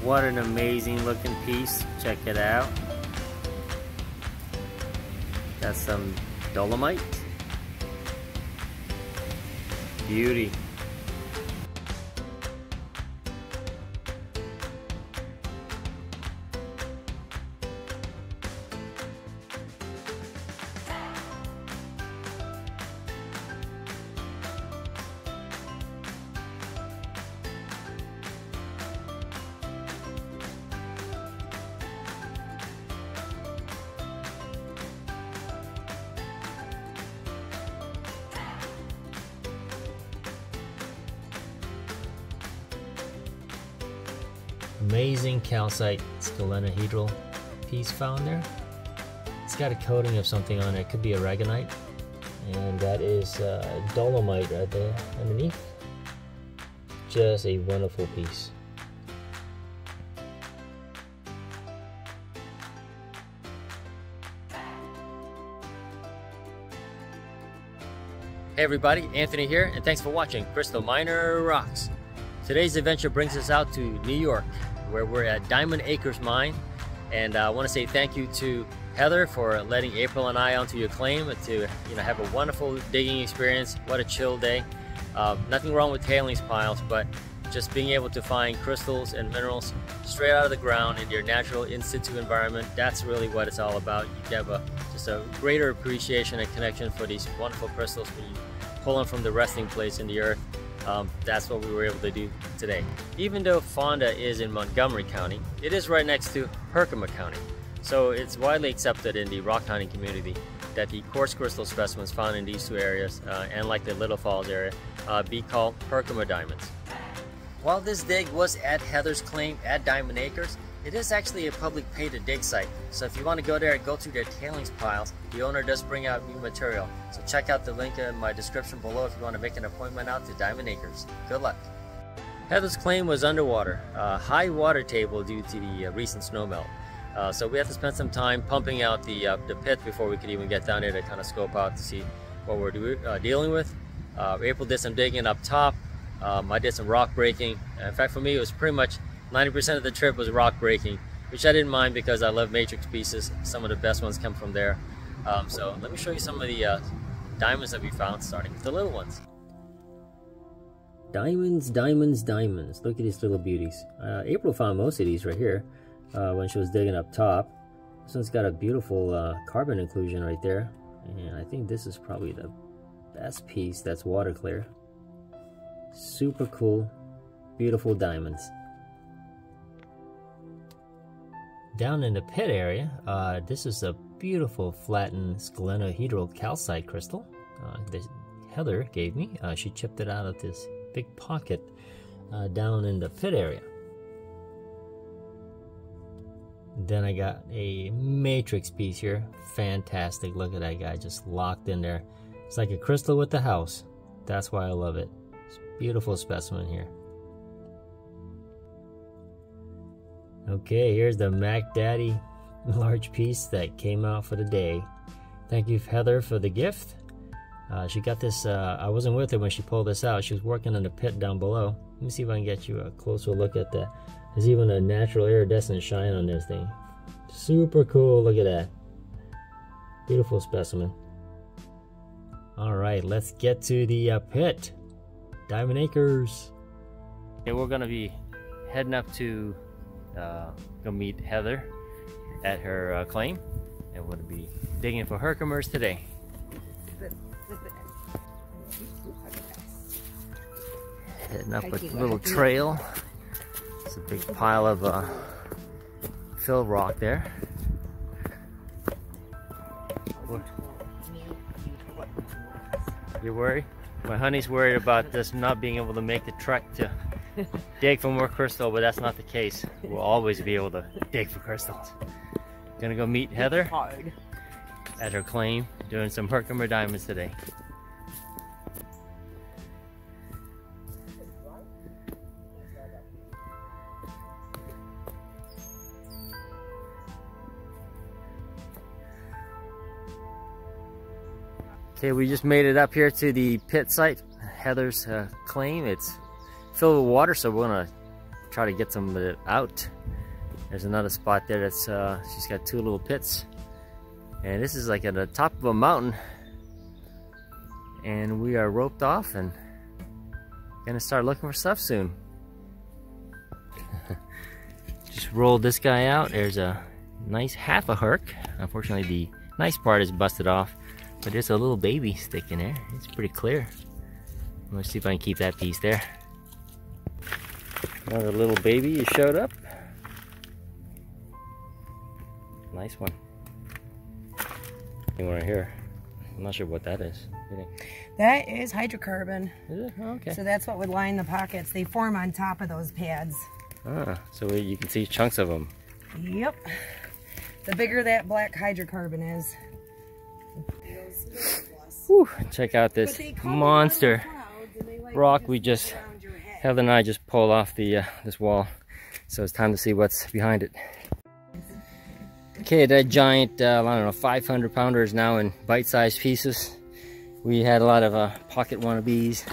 What an amazing looking piece. Check it out. Got some dolomite. Beauty. Amazing calcite scalenahedral piece found there. It's got a coating of something on it. It could be aragonite, and that is dolomite right there underneath. Just a wonderful piece. Hey everybody, Anthony here, and thanks for watching Crystal Miner Rocks. Today's adventure brings us out to New York, where we're at Diamond Acres Mine, and I want to say thank you to Heather for letting April and I onto your claim to have a wonderful digging experience. What a chill day. Nothing wrong with tailings piles, but just being able to find crystals and minerals straight out of the ground in your natural in-situ environment, that's really what it's all about. You have just a greater appreciation and connection for these wonderful crystals when you pull them from the resting place in the earth. That's what we were able to do today. Even though Fonda is in Montgomery County, it is right next to Herkimer County. So it's widely accepted in the rock hunting community that the quartz crystal specimens found in these two areas, and like the Little Falls area, be called Herkimer diamonds. While this dig was at Heather's claim at Diamond Acres, it is actually a public pay-to-dig site. So if you want to go there and go through their tailings piles, the owner does bring out new material. So check out the link in my description below if you want to make an appointment out to Diamond Acres. Good luck. Heather's claim was underwater, high water table due to the recent snowmelt. So we have to spend some time pumping out the pit before we could even get down there to kind of scope out to see what we're dealing with. April did some digging up top. I did some rock breaking. In fact, for me, it was pretty much 90% of the trip was rock breaking, which I didn't mind because I love matrix pieces. Some of the best ones come from there. So let me show you some of the diamonds that we found, starting with the little ones. Diamonds, diamonds, diamonds. Look at these little beauties. April found most of these right here when she was digging up top. This one's got a beautiful carbon inclusion right there. And I think this is probably the best piece that's water clear. Super cool, beautiful diamonds. Down in the pit area, this is a beautiful flattened scalenahedral calcite crystal that Heather gave me. She chipped it out of this big pocket down in the pit area. Then I got a matrix piece here. Fantastic. Look at that guy just locked in there. It's like a crystal with the house. That's why I love it. It's a beautiful specimen here. Okay, here's the Mac Daddy large piece that came out for the day. Thank you, Heather, for the gift. She got this, I wasn't with her when she pulled this out. She was working in the pit down below. Let me see if I can get you a closer look at that. There's even a natural iridescent shine on this thing. Super cool, look at that. Beautiful specimen. Alright, let's get to the pit. Diamond Acres. Okay, we're gonna be heading up to go meet Heather at her claim, and we'll be digging for Herkimers today. Heading up a little trail. It's a big pile of fill rock there. You're worried? My honey's worried about this not being able to make the trek to dig for more crystal, but that's not the case. We'll always be able to dig for crystals. Gonna go meet Heather at her claim, doing some Herkimer diamonds today. Okay, we just made it up here to the pit site, Heather's claim. It's filled with water, so we're gonna try to get some of it out. There's another spot there that's she's got two little pits, and this is like at the top of a mountain, and we are roped off and gonna start looking for stuff soon. Just rolled this guy out. There's a nice half a herc. Unfortunately the nice part is busted off, but there's a little baby sticking there. It's pretty clear. Let's see if I can keep that piece there. Another little baby showed up. Nice one. Anyone right here? I'm not sure what that is. That is hydrocarbon. Is it? Oh, okay. So that's what would line the pockets. They form on top of those pads. Ah, so you can see chunks of them. Yep. The bigger that black hydrocarbon is. Whew, check out this monster rock we just, Heather and I just pulled off the this wall. So it's time to see what's behind it. Okay, that giant, I don't know, 500 pounder is now in bite-sized pieces. We had a lot of pocket wannabes,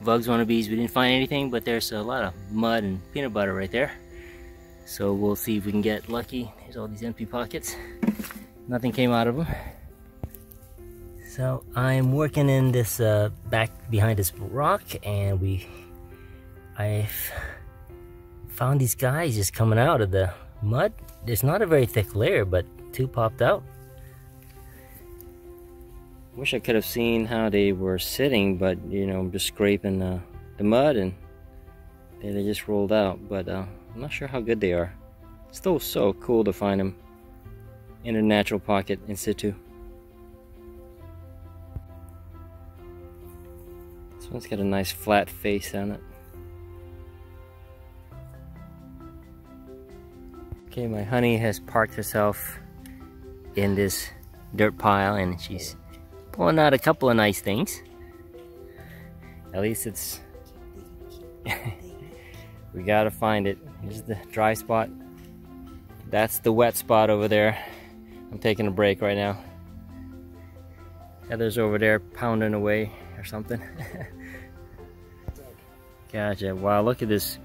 bugs wannabes. We didn't find anything, but there's a lot of mud and peanut butter right there. So we'll see if we can get lucky. There's all these empty pockets. Nothing came out of them. So I'm working in this back behind this rock, and I've found these guys just coming out of the mud. It's not a very thick layer, but two popped out. Wish I could have seen how they were sitting, but you know, I'm just scraping the mud and they just rolled out. But I'm not sure how good they are. Still so cool to find them in a natural pocket in situ. This one's got a nice flat face on it. Okay, my honey has parked herself in this dirt pile, and she's pulling out a couple of nice things. At least it's we gotta find it. Here's the dry spot. That's the wet spot over there. I'm taking a break right now. Heather's over there pounding away or something. Gotcha. Wow, look at this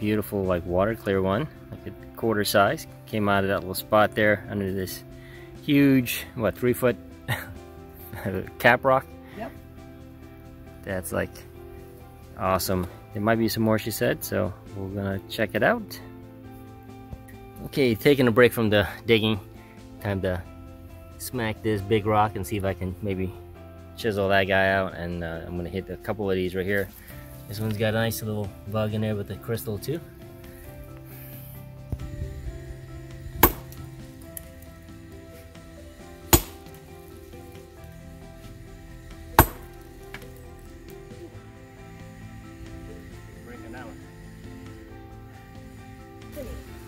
beautiful, like, water clear one, like a quarter size. Came out of that little spot there under this huge, what, 3-foot cap rock. Yep. That's like awesome. There might be some more, she said, so we're gonna check it out. Okay, taking a break from the digging. Time to smack this big rock and see if I can maybe chisel that guy out, and I'm gonna hit a couple of these right here. This one's got a nice little bug in there with the crystal too.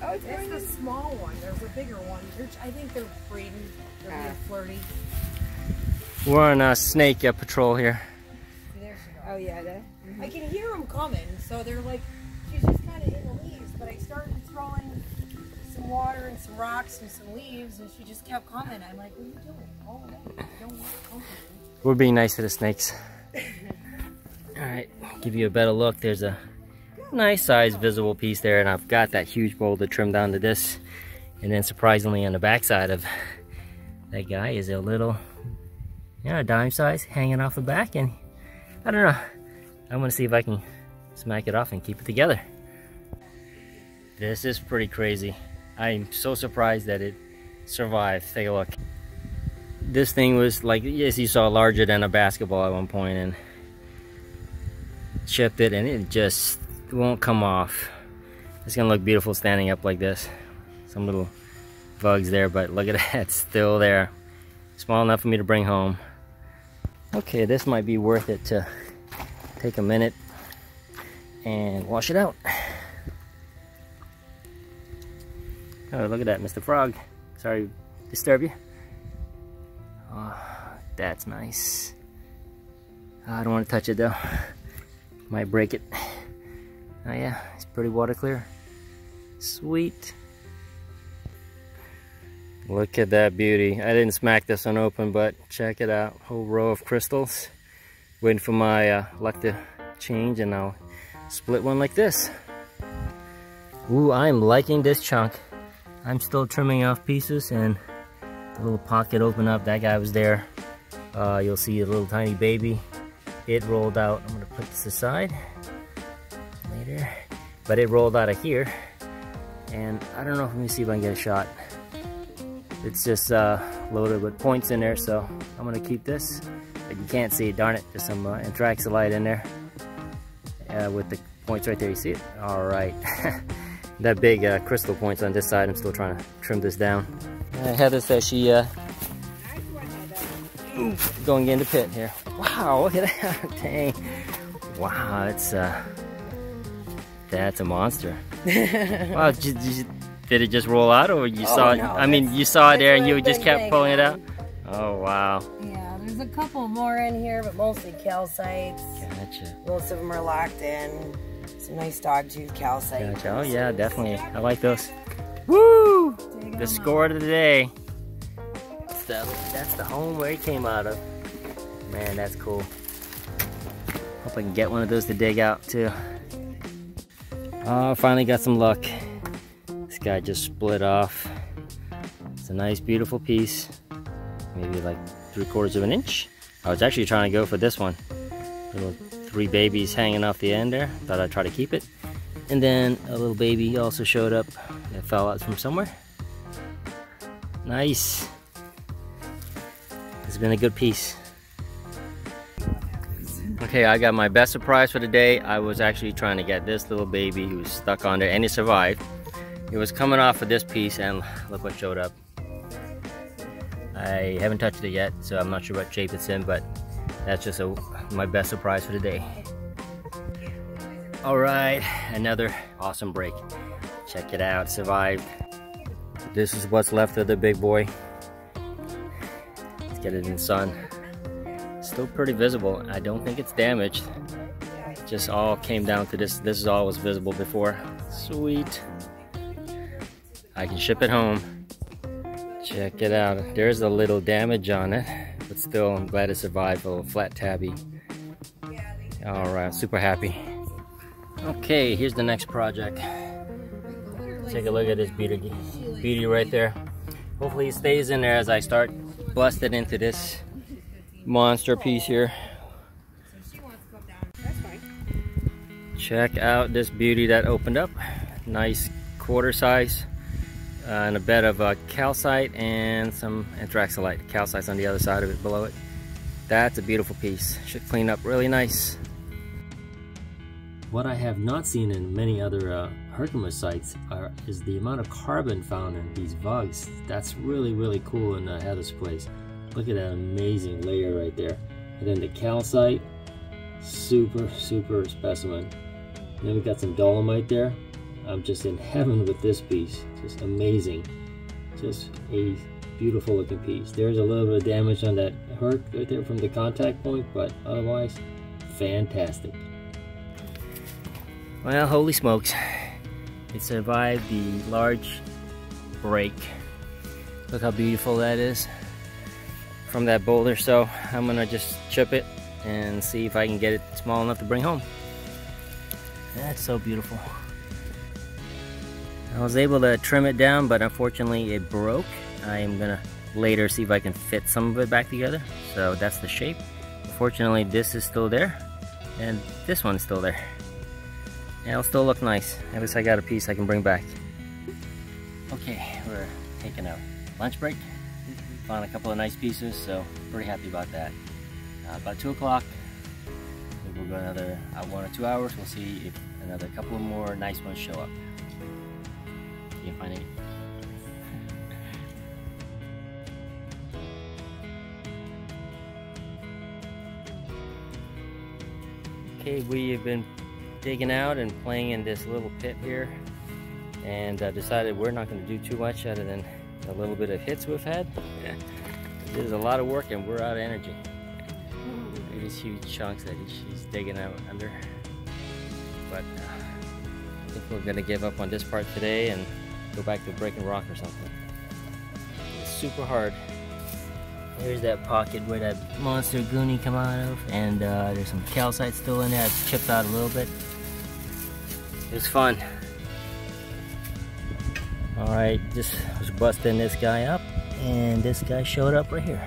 Oh, it's the small one. There's a bigger one. I think they're breeding. They're being flirty. We're on a snake patrol here. There she goes. Oh yeah, I can hear them coming. So they're like, she's just kind of in the leaves. But I started throwing some water and some rocks and some leaves, and she just kept coming. I'm like, what are you doing? Oh, no, you don't want to come here. We're being nice to the snakes. All right, give you a better look. There's a nice size visible piece there, and I've got that huge boulder trimmed down to this. And then surprisingly, on the back side of that guy is a little, a dime size hanging off the back, and I don't know. I'm gonna see if I can smack it off and keep it together. This is pretty crazy. I'm so surprised that it survived. Take a look. This thing was, like, as you saw, larger than a basketball at one point, and chipped it, and it just won't come off. It's gonna look beautiful standing up like this. Some little bugs there, but look at that, it's still there. Small enough for me to bring home. Okay, this might be worth it to take a minute and wash it out. Oh, look at that, Mr. Frog. Sorry to disturb you. Oh, that's nice. I don't want to touch it though. Might break it. Oh yeah, it's pretty water clear. Sweet. Look at that beauty. I didn't smack this one open, but check it out. Whole row of crystals. Waiting for my luck to change, and I'll split one like this. Ooh, I'm liking this chunk. I'm still trimming off pieces, and a little pocket opened up. That guy was there. You'll see a little tiny baby. It rolled out. I'm gonna put this aside later. But it rolled out of here. And I don't know, let me see if I can get a shot. It's just loaded with points in there, so I'm gonna keep this. But you can't see it, darn it. There's some anthracite in there with the points right there. You see it? All right. That big crystal points on this side. I'm still trying to trim this down. Heather says she going in the pit here. Wow, look at that. Dang. Wow, that's a monster. Wow, did it just roll out, or you saw it? No, I mean, you saw it there and you just kept pulling it out? Oh, wow. Yeah, there's a couple more in here, but mostly calcites. Gotcha. Most of them are locked in. Some nice dog-tooth calcite. Gotcha. Oh, yeah, definitely. I like those. Woo! The score of the day. That's the home where it came out of. Man, that's cool. Hope I can get one of those to dig out, too. Oh, finally got some luck. This guy just split off. It's a nice, beautiful piece. Maybe like 3/4 of an inch. I was actually trying to go for this one. Little 3 babies hanging off the end there. Thought I'd try to keep it. And then a little baby also showed up that fell out from somewhere. Nice. It's been a good piece. Okay, I got my best surprise for the day. I was actually trying to get this little baby who was stuck on there, and he survived. It was coming off of this piece, and look what showed up. I haven't touched it yet, so I'm not sure what shape it's in, but that's just my best surprise for the day. All right, another awesome break. Check it out, survived. This is what's left of the big boy. Let's get it in the sun. Still pretty visible. I don't think it's damaged. Just all came down to this. This is all was visible before. Sweet. I can ship it home. Check it out. There's a little damage on it, but still I'm glad it survived. A little flat tabby. All right, super happy. Okay, here's the next project. Take a look at this beauty right there. Hopefully it stays in there as I start busting into this monster piece here. Check out this beauty that opened up. Nice quarter size and a bed of calcite and some anthracite. Calcite's on the other side of it, below it. That's a beautiful piece. Should clean up really nice. What I have not seen in many other Herkimer sites is the amount of carbon found in these vugs. That's really cool in Heather's place. Look at that amazing layer right there. And then the calcite, super specimen. And then we got some dolomite there. I'm just in heaven with this piece. Just amazing. Just a beautiful looking piece. There's a little bit of damage on that herc right there from the contact point, but otherwise, fantastic. Well, holy smokes. It survived the large break. Look how beautiful that is from that boulder. So I'm gonna just chip it and see if I can get it small enough to bring home. That's so beautiful. I was able to trim it down, but unfortunately it broke. I am gonna later see if I can fit some of it back together. So that's the shape. Fortunately, this is still there, and this one's still there. And it'll still look nice. At least I got a piece I can bring back. Okay, we're taking a lunch break. Found a couple of nice pieces, so pretty happy about that. About 2 o'clock, we'll go another 1 or 2 hours. We'll see if another couple more nice ones show up. You can find any. Okay, we have been digging out and playing in this little pit here, and decided we're not going to do too much other than a little bit of hits we've had. There's a lot of work and we're out of energy. Look at these huge chunks that she's digging out under. But I think we're going to give up on this part today and go back to breaking rock or something. It's super hard. Here's that pocket where that monster goonie come out of, and there's some calcite still in there. It's chipped out a little bit. It was fun. Alright, just was busting this guy up, and this guy showed up right here.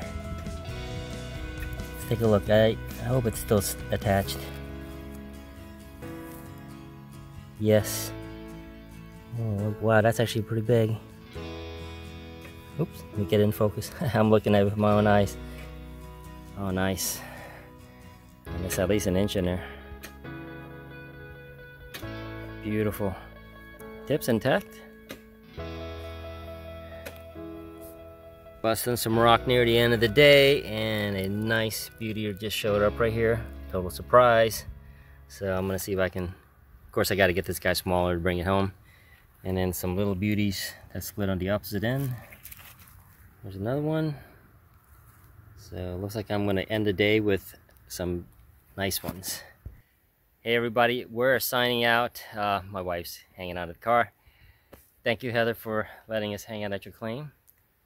Let's take a look. I hope it's still attached. Yes. Oh, wow, that's actually pretty big. Oops, let me get in focus. I'm looking at it with my own eyes. Oh, nice. And it's at least an inch in there. Beautiful. Tips intact. Busting some rock near the end of the day, and a nice beauty just showed up right here. Total surprise. So I'm gonna see if I can, of course I gotta get this guy smaller to bring it home. And then some little beauties that split on the opposite end. There's another one. So it looks like I'm gonna end the day with some nice ones. Hey everybody, we're signing out. My wife's hanging out of the car. Thank you, Heather, for letting us hang out at your claim.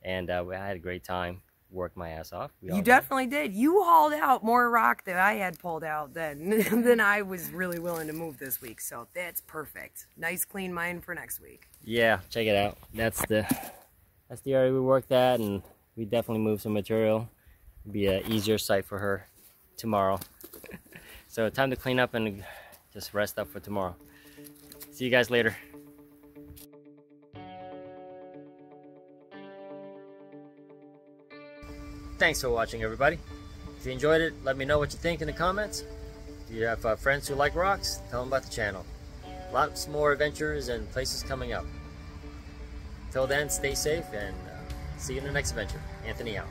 And I had a great time. Worked my ass off. You definitely did. You hauled out more rock that I had pulled out than I was really willing to move this week. So that's perfect. Nice clean mine for next week. Yeah, check it out. That's the area we worked at, and we definitely moved some material. It'll be an easier site for her tomorrow. So time to clean up and just rest up for tomorrow. See you guys later. Thanks for watching, everybody. If you enjoyed it, let me know what you think in the comments. If you have friends who like rocks, tell them about the channel. Lots more adventures and places coming up. Till then, stay safe and see you in the next adventure. Anthony out.